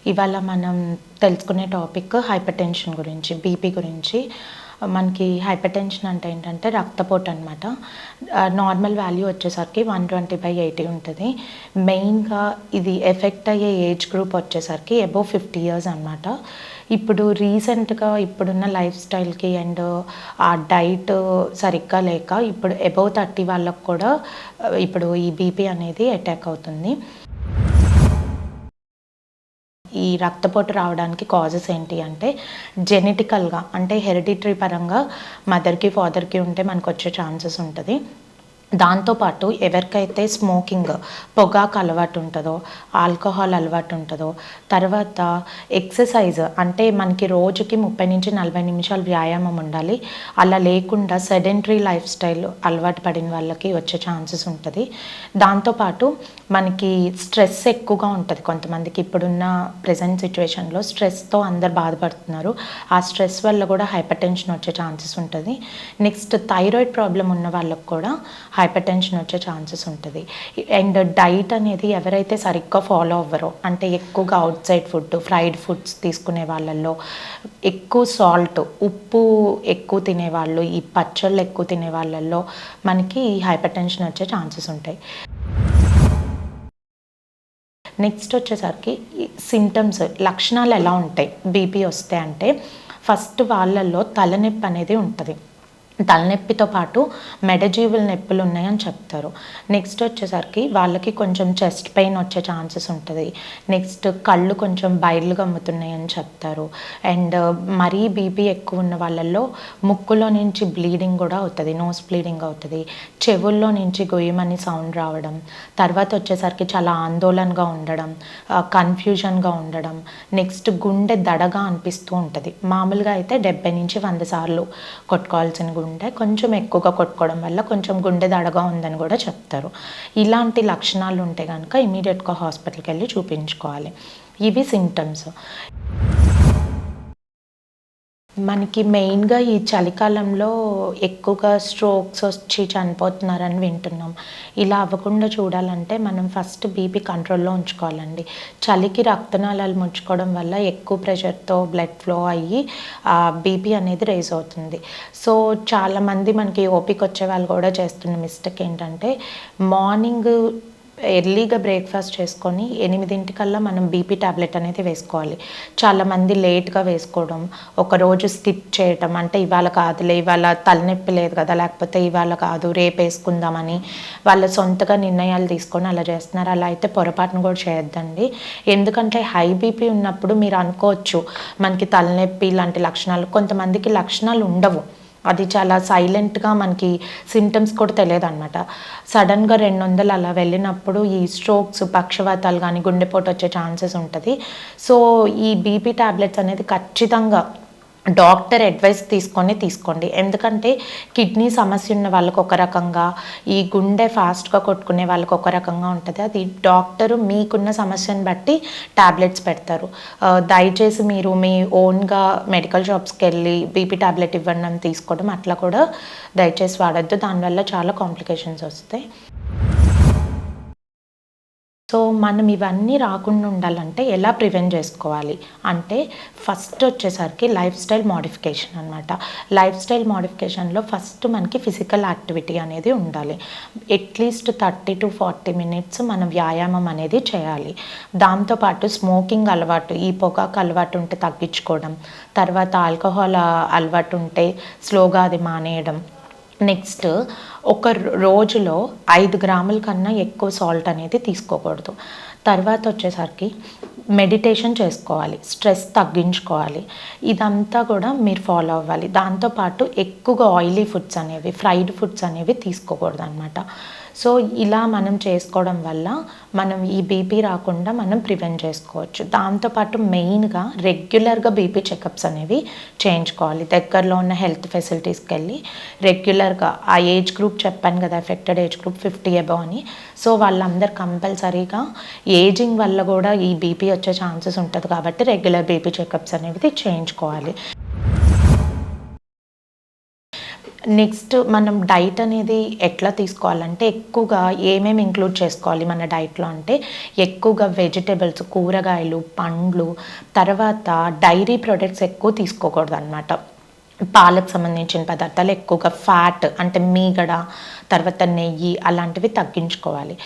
ఇవాళ మనం తెలుసుకునే టాపిక్ హైపర్‌టెన్షన్ గురించి, బీపీ గురించి. మనకి హైపర్‌టెన్షన్ అంటే ఏంటంటే రక్తపోటు అనమాట. నార్మల్ వాల్యూ వచ్చేసరికి 120/80 ఉంటుంది. మెయిన్‌గా ఇది ఎఫెక్ట్ అయ్యే ఏజ్ గ్రూప్ వచ్చేసరికి అబోవ్ 50 ఇయర్స్ అనమాట. ఇప్పుడు రీసెంట్‌గా ఇప్పుడున్న లైఫ్ స్టైల్‌కి అండ్ ఆ డైట్ సరిగ్గా లేక ఇప్పుడు అబోవ్ 30 వాళ్ళకి కూడా ఇప్పుడు ఈ బీపీ అనేది అటాక్ అవుతుంది. ఈ రక్తపోటు రావడానికి కాజెస్ ఏంటి అంటే జెనెటికల్‌గా అంటే హెరిడిటరీ పరంగా మదర్‌కి, ఫాదర్‌కి ఉంటే మనకొచ్చే ఛాన్సెస్ ఉంటది. దాంతోపాటు ఎవరికైతే స్మోకింగ్, పొగాకు అలవాటు ఉంటదో, ఆల్కహాల్ అలవాటు ఉంటదో, తర్వాత ఎక్సర్సైజ్ అంటే మనకి రోజుకి 30-40 నిమిషాలు వ్యాయామం ఉండాలి. అలా లేకుండా సెడెంటరీ లైఫ్ స్టైల్ అలవాటు పడిన వాళ్ళకి వచ్చే ఛాన్సెస్ ఉంటది. దాంతోపాటు మనకి స్ట్రెస్ ఎక్కువగా ఉంటది కొంతమందికి. ఇప్పుడున్న ప్రెజెంట్ సిట్యుయేషన్‌లో స్ట్రెస్‌తో అందరూ బాధపడుతున్నారు. ఆ స్ట్రెస్ వల్ల కూడా హైపర్‌టెన్షన్ వచ్చే ఛాన్సెస్ ఉంటది. నెక్స్ట్ థైరాయిడ్ ప్రాబ్లమ్ ఉన్న వాళ్ళకి కూడా హైపర్‌టెన్షన్ వచ్చే ఛాన్సెస్ ఉంటది. అండ్ డైట్ అనేది ఎవరైతే సరిగ్గా ఫాలో అవ్వరో, అంటే ఎక్కువగా out side food, fried foods తీసుకునే వాళ్ళల్లో, ఎక్కువ సాల్ట్, ఉప్పు ఎక్కువ తినేవాళ్ళు, ఈ పచ్చళ్ళు ఎక్కువ తినే వాళ్ళల్లో మనకి హైపర్‌టెన్షన్ వచ్చే ఛాన్సెస్ ఉంటాయి. నెక్స్ట్ వచ్చేసరికి సింప్టమ్స్, లక్షణాలు ఎలా ఉంటాయి బీపీ వస్తే అంటే, ఫస్ట్ వాళ్ళల్లో తలనొప్పి అనేది ఉంటుంది. తలనొప్పితో పాటు మెడజీవుల నొప్పులు ఉన్నాయని చెప్తారు. నెక్స్ట్ వచ్చేసరికి వాళ్ళకి కొంచెం చెస్ట్ పెయిన్ వచ్చే ఛాన్సెస్ ఉంటుంది. నెక్స్ట్ కళ్ళు కొంచెం బయర్లు గమ్ముతున్నాయని చెప్తారు. అండ్ మరీ బీపీ ఎక్కువ ఉన్న వాళ్ళల్లో ముక్కులో నుంచి బ్లీడింగ్ కూడా అవుతుంది, నోస్ బ్లీడింగ్ అవుతుంది. చెవుల్లో నుంచి గొయ్యమని సౌండ్ రావడం, తర్వాత వచ్చేసరికి చాలా ఆందోళనగా ఉండడం, కన్ఫ్యూజన్గా ఉండడం, నెక్స్ట్ గుండె దడగా అనిపిస్తూ ఉంటుంది. మామూలుగా అయితే 70-100 సార్లు కొట్టుకోవాల్సిన గుండె కొంచెం ఎక్కువగా కొట్టుకోవడం వల్ల కొంచెం గుండె దడగా ఉందని కూడా చెప్తారు. ఇలాంటి లక్షణాలు ఉంటే కనుక ఇమీడియట్గా హాస్పిటల్కి వెళ్ళి చూపించుకోవాలి. ఇవి సింప్టమ్స్. మనకి మెయిన్‌గా ఈ చలికాలంలో ఎక్కువగా స్ట్రోక్స్ వచ్చి చనిపోతున్నారని వింటున్నాం. ఇలా అవ్వకుండా చూడాలంటే మనం ఫస్ట్ బీపీ కంట్రోల్‌లో ఉంచుకోవాలండి. చలికి రక్తనాళాలు ముడుచుకోవడం వల్ల ఎక్కువ ప్రెషర్‌తో బ్లడ్ ఫ్లో అయ్యి బీపీ అనేది రైజ్ అవుతుంది. సో చాలామంది మనకి ఓపిక వచ్చే వాళ్ళు కూడా చేస్తున్న మిస్టేక్ ఏంటంటే మార్నింగ్ ఎర్లీగా బ్రేక్‌ఫాస్ట్ చేసుకొని 8 మనం బీపీ టాబ్లెట్ అనేది వేసుకోవాలి. చాలామంది లేట్‌గా వేసుకోవడం, ఒకరోజు స్కిప్ చేయటం, అంటే ఇవాళ కాదులే, ఇవాళ తలనొప్పి లేదు కదా, లేకపోతే ఇవాళ కాదు రేపు వేసుకుందామని వాళ్ళ సొంతగా నిర్ణయాలు తీసుకొని అలా చేస్తున్నారు. అలా అయితే పొరపాటున కూడా చేయొద్దండి. ఎందుకంటే హై బీపీ ఉన్నప్పుడు మీరు అనుకోవచ్చు మనకి తలనొప్పి ఇలాంటి లక్షణాలు, కొంతమందికి లక్షణాలు ఉండవు. అది చాలా సైలెంట్‌గా మనకి సింప్టమ్స్ కూడా తెలియదనమాట. సడన్‌గా 200 అలా వెళ్ళినప్పుడు ఈ స్ట్రోక్స్, పక్షవాతాలు గానీ, గుండెపోటు వచ్చే ఛాన్సెస్ ఉంటది. సో ఈ బీపీ టాబ్లెట్స్ అనేది ఖచ్చితంగా డాక్టర్ అడ్వైస్ తీసుకోండి. ఎందుకంటే కిడ్నీ సమస్య ఉన్న వాళ్ళకి ఒక రకంగా, ఈ గుండె ఫాస్ట్‌గా కొట్టుకునే వాళ్ళకి ఒక రకంగా ఉంటుంది. అది డాక్టరు మీకున్న సమస్యను బట్టి టాబ్లెట్స్ పెడతారు. దయచేసి మీరు మీ ఓన్‌గా మెడికల్ షాప్స్‌కెళ్ళి బీపీ టాబ్లెట్ ఇవ్వండి అని తీసుకోవడం అట్లా కూడా దయచేసి వాడొద్దు. దానివల్ల చాలా కాంప్లికేషన్స్ వస్తాయి. సో మనం ఇవన్నీ రాకుండా ఉండాలంటే ఎలా ప్రివెంట్ చేసుకోవాలి అంటే, ఫస్ట్ వచ్చేసరికి లైఫ్ స్టైల్ మోడిఫికేషన్ అనమాట. లైఫ్ స్టైల్ మోడిఫికేషన్లో ఫస్ట్ మనకి ఫిజికల్ యాక్టివిటీ అనేది ఉండాలి. అట్లీస్ట్ 30-40 మినిట్స్ మనం వ్యాయామం అనేది చేయాలి. దాంతోపాటు స్మోకింగ్ అలవాటు, ఈ పొగాకు అలవాటు ఉంటే తగ్గించుకోవడం, తర్వాత ఆల్కహాల్ అలవాటు ఉంటే స్లోగా అది మానేయడం. నెక్స్ట్ ఒక రోజులో 5 గ్రాముల కన్నా ఎక్కువ సాల్ట్ అనేది తీసుకోకూడదు. తర్వాత వచ్చేసరికి మెడిటేషన్ చేసుకోవాలి, స్ట్రెస్ తగ్గించుకోవాలి. ఇదంతా కూడా మీరు ఫాలో అవ్వాలి. దాంతోపాటు ఎక్కువగా ఆయిలీ ఫుడ్స్ అనేవి, ఫ్రైడ్ ఫుడ్స్ అనేవి తీసుకోకూడదు అనమాట. సో ఇలా మనం చేసుకోవడం వల్ల మనం ఈ బీపీ రాకుండా మనం ప్రివెంట్ చేసుకోవచ్చు. దాంతోపాటు మెయిన్‌గా రెగ్యులర్‌గా బీపీ చెకప్స్ అనేవి చేయించుకోవాలి. దగ్గరలో ఉన్న హెల్త్ ఫెసిలిటీస్కి వెళ్ళి రెగ్యులర్గా, ఆ ఏజ్ గ్రూప్ చెప్పాను కదా, ఎఫెక్టెడ్ ఏజ్ గ్రూప్ 50 అబోవ్ అని. సో వాళ్ళందరూ కంపల్సరీగా ఏజింగ్ వల్ల కూడా ఈ బీపీ వచ్చే ఛాన్సెస్ ఉంటుంది కాబట్టి రెగ్యులర్ బీపీ చెకప్స్ అనేవి చేయించుకోవాలి. నెక్స్ట్ మనం డైట్ అనేది ఎట్లా తీసుకోవాలంటే ఎక్కువగా ఏమేమి ఇంక్లూడ్ చేసుకోవాలి మన డైట్లో అంటే ఎక్కువగా వెజిటబుల్స్, కూరగాయలు, పండ్లు, తర్వాత డైరీ ప్రొడక్ట్స్ ఎక్కువ తీసుకోకూడదు అనమాట. పాలకు సంబంధించిన పదార్థాలు ఎక్కువగా ఫ్యాట్ అంటే మీగడ, తర్వాత నెయ్యి అలాంటివి తగ్గించుకోవాలి.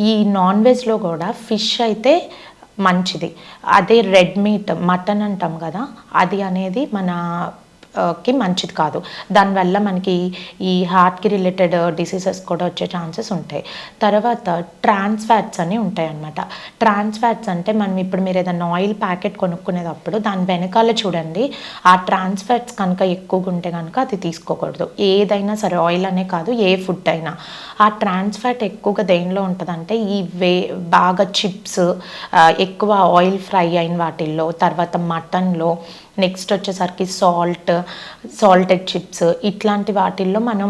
ఈ నాన్ వెజ్లో కూడా ఫిష్ అయితే మంచిది. అదే రెడ్ మీట్ మటన్ అంటాం కదా, అది అనేది మన కి మంచిది కాదు. దానివల్ల మనకి ఈ హార్ట్కి రిలేటెడ్ డిసీజెస్ కూడా వచ్చే ఛాన్సెస్ ఉంటాయి. తర్వాత ట్రాన్స్ ఫ్యాట్స్ అని ఉంటాయి అన్నమాట. ట్రాన్స్ ఫ్యాట్స్ అంటే మనం ఇప్పుడు మీరు ఏదైనా ఆయిల్ ప్యాకెట్ కొనుక్కునేటప్పుడు దాని వెనకాల చూడండి, ఆ ట్రాన్స్ ఫ్యాట్స్ కనుక ఎక్కువగా ఉంటే కనుక అది తీసుకోకూడదు. ఏదైనా సరే, ఆయిల్ అనే కాదు, ఏ ఫుడ్ అయినా. ఆ ట్రాన్స్ ఫ్యాట్ ఎక్కువగా దేనిలో ఉంటుందంటే ఈ బాగా చిప్స్, ఎక్కువ ఆయిల్ ఫ్రై అయిన వాటిల్లో, తర్వాత మటన్లో, నెక్స్ట్ వచ్చేసరికి సాల్టెడ్ చిప్స్, ఇట్లాంటి వాటిల్లో మనం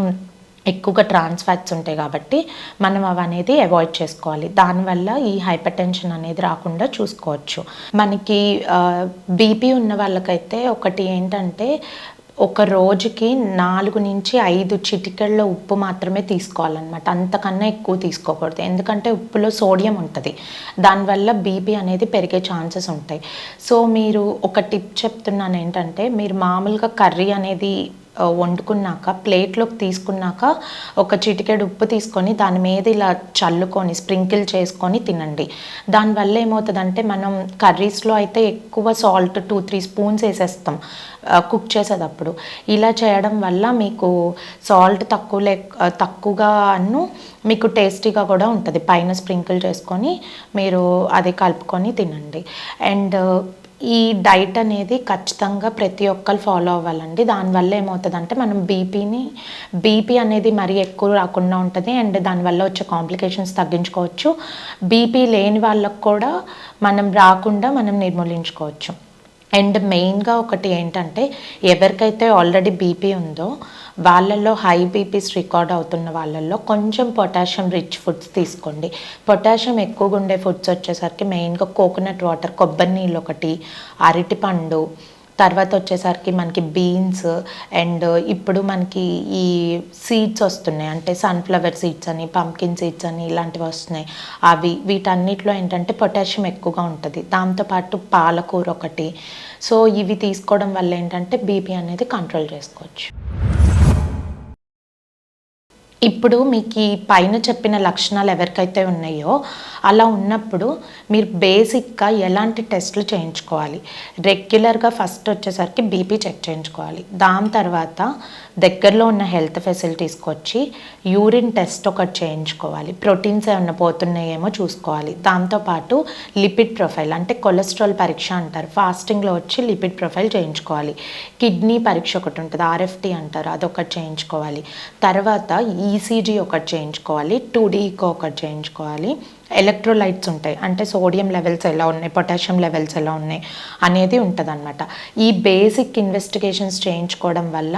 ఎక్కువగా ట్రాన్స్ ఫ్యాట్స్ ఉంటాయి కాబట్టి మనం అవనేది అవాయిడ్ చేసుకోవాలి. దానివల్ల ఈ హైపర్ టెన్షన్ అనేది రాకుండా చూసుకోవచ్చు. మనకి బీపీ ఉన్న వాళ్ళకైతే ఒకటి ఏంటంటే ఒక రోజుకి 4 నుంచి 5 చిటికెళ్ళ ఉప్పు మాత్రమే తీసుకోవాలన్నమాట. అంతకన్నా ఎక్కువ తీసుకోకూడదు. ఎందుకంటే ఉప్పులో సోడియం ఉంటుంది. దానివల్ల బీపీ అనేది పెరిగే ఛాన్సెస్ ఉంటాయి. సో మీరు ఒక టిప్ చెప్తున్నాను ఏంటంటే, మీరు మామూలుగా కర్రీ అనేది వండుకున్నాక ప్లేట్లోకి తీసుకున్నాక ఒక చిటికెడు ఉప్పు తీసుకొని దాని మీద ఇలా చల్లుకొని స్ప్రింకిల్ చేసుకొని తినండి. దానివల్ల ఏమవుతుందంటే, మనం కర్రీస్లో అయితే ఎక్కువ సాల్ట్ 2-3 స్పూన్స్ వేసేస్తాం కుక్ చేసేటప్పుడు. ఇలా చేయడం వల్ల మీకు సాల్ట్ తక్కువగా మీకు టేస్టీగా కూడా ఉంటుంది. పైన స్ప్రింకిల్ చేసుకొని మీరు అది కలుపుకొని తినండి. అండ్ ఈ డైట్ అనేది ఖచ్చితంగా ప్రతి ఒక్కరు ఫాలో అవ్వాలండి. దానివల్ల ఏమవుతుందంటే మనం బీపీ అనేది మరీ ఎక్కువ రాకుండా ఉంటుంది. అండ్ దానివల్ల వచ్చే కాంప్లికేషన్స్ తగ్గించుకోవచ్చు. బీపీ లేని వాళ్ళకు కూడా మనం రాకుండా మనం నిర్మూలించుకోవచ్చు. అండ్ మెయిన్గా ఒకటి ఏంటంటే, ఎవరికైతే ఆల్రెడీ బీపీ ఉందో వాళ్ళల్లో హై బీపీస్ రికార్డ్ అవుతున్న వాళ్ళల్లో కొంచెం పొటాషియం రిచ్ ఫుడ్స్ తీసుకోండి. పొటాషియం ఎక్కువగా ఉండే ఫుడ్స్ వచ్చేసరికి మెయిన్గా కోకోనట్ వాటర్, కొబ్బరి నీళ్ళు ఒకటి, అరటిపండు, తర్వాత వచ్చేసరికి మనకి బీన్స్, అండ్ ఇప్పుడు మనకి ఈ సీడ్స్ వస్తున్నాయి, అంటే సన్ఫ్లవర్ సీడ్స్ అని, పంకిన్ సీడ్స్ అని ఇలాంటివి వస్తున్నాయి. వీటన్నిటిలో ఏంటంటే పొటాషియం ఎక్కువగా ఉంటుంది. దాంతోపాటు పాలకూర ఒకటి. సో ఇవి తీసుకోవడం వల్ల ఏంటంటే బీపీ అనేది కంట్రోల్ చేసుకోవచ్చు. ఇప్పుడు మీకు ఈ పైన చెప్పిన లక్షణాలు ఎవరికైతే ఉన్నాయో అలా ఉన్నప్పుడు మీరు బేసిక్గా ఎలాంటి టెస్టులు చేయించుకోవాలి? రెగ్యులర్గా ఫస్ట్ వచ్చేసరికి బీపీ చెక్ చేయించుకోవాలి. దాని తర్వాత దగ్గరలో ఉన్న హెల్త్ ఫెసిలిటీస్కి వచ్చి యూరిన్ టెస్ట్ ఒకటి చేయించుకోవాలి. ప్రోటీన్స్ ఏమన్నా పోతున్నాయేమో చూసుకోవాలి. దాంతోపాటు లిపిడ్ ప్రొఫైల్ అంటే కొలెస్ట్రాల్ పరీక్ష అంటారు, ఫాస్టింగ్లో వచ్చి లిపిడ్ ప్రొఫైల్ చేయించుకోవాలి. కిడ్నీ పరీక్ష ఒకటి ఉంటుంది, ఆర్ఎఫ్టీ అంటారు, అదొకటి చేయించుకోవాలి. తర్వాత ఈసీజీ ఒకటి చేయించుకోవాలి, 2D ఈకో ఒకటి చేయించుకోవాలి. ఎలక్ట్రోలైట్స్ ఉంటాయి, అంటే సోడియం లెవెల్స్ ఎలా ఉన్నాయి, పొటాషియం లెవెల్స్ ఎలా ఉన్నాయి అనేది ఉంటుంది అన్నమాట. ఈ బేసిక్ ఇన్వెస్టిగేషన్స్ చేయించుకోవడం వల్ల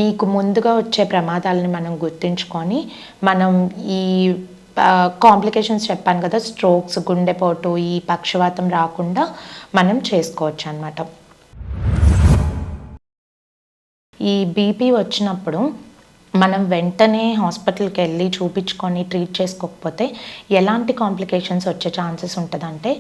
మీకు ముందుగా వచ్చే ప్రమాదాలని మనం గుర్తుంచుకొని మనం ఈ కాంప్లికేషన్స్ చెప్పాను కదా, స్ట్రోక్స్, గుండెపోటు, ఈ పక్షవాతం రాకుండా మనం చేసుకోవచ్చు అన్నమాట. ఈ బీపీ వచ్చినప్పుడు మనం వెంటనే హాస్పిటల్కి వెళ్ళి చూపించుకొని ట్రీట్ చేసుకోకపోతే ఎలాంటి కాంప్లికేషన్స్ వచ్చే ఛాన్సెస్ ఉంటుందంటే,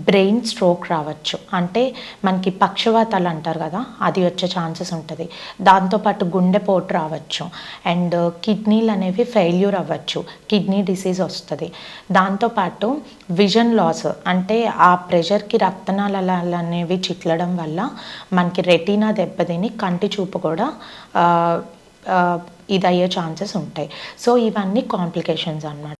బ్రెయిన్ స్ట్రోక్ రావచ్చు, అంటే మనకి పక్షవాతాలు అంటారు కదా, అది వచ్చే ఛాన్సెస్ ఉంటుంది. దాంతోపాటు గుండెపోటు రావచ్చు, అండ్ కిడ్నీలు అనేవి ఫెయిల్యూర్ అవ్వచ్చు, కిడ్నీ డిసీజ్ వస్తుంది. దాంతోపాటు విజన్ లాస్, అంటే ఆ ప్రెషర్కి రక్తనాళాలు అనేవి చిట్లడం వల్ల మనకి రెటీనా దెబ్బతిని కంటి చూపు కూడా ఇది అయ్యే ఛాన్సెస్ ఉంటాయి. సో ఇవన్నీ కాంప్లికేషన్స్ అన్నమాట.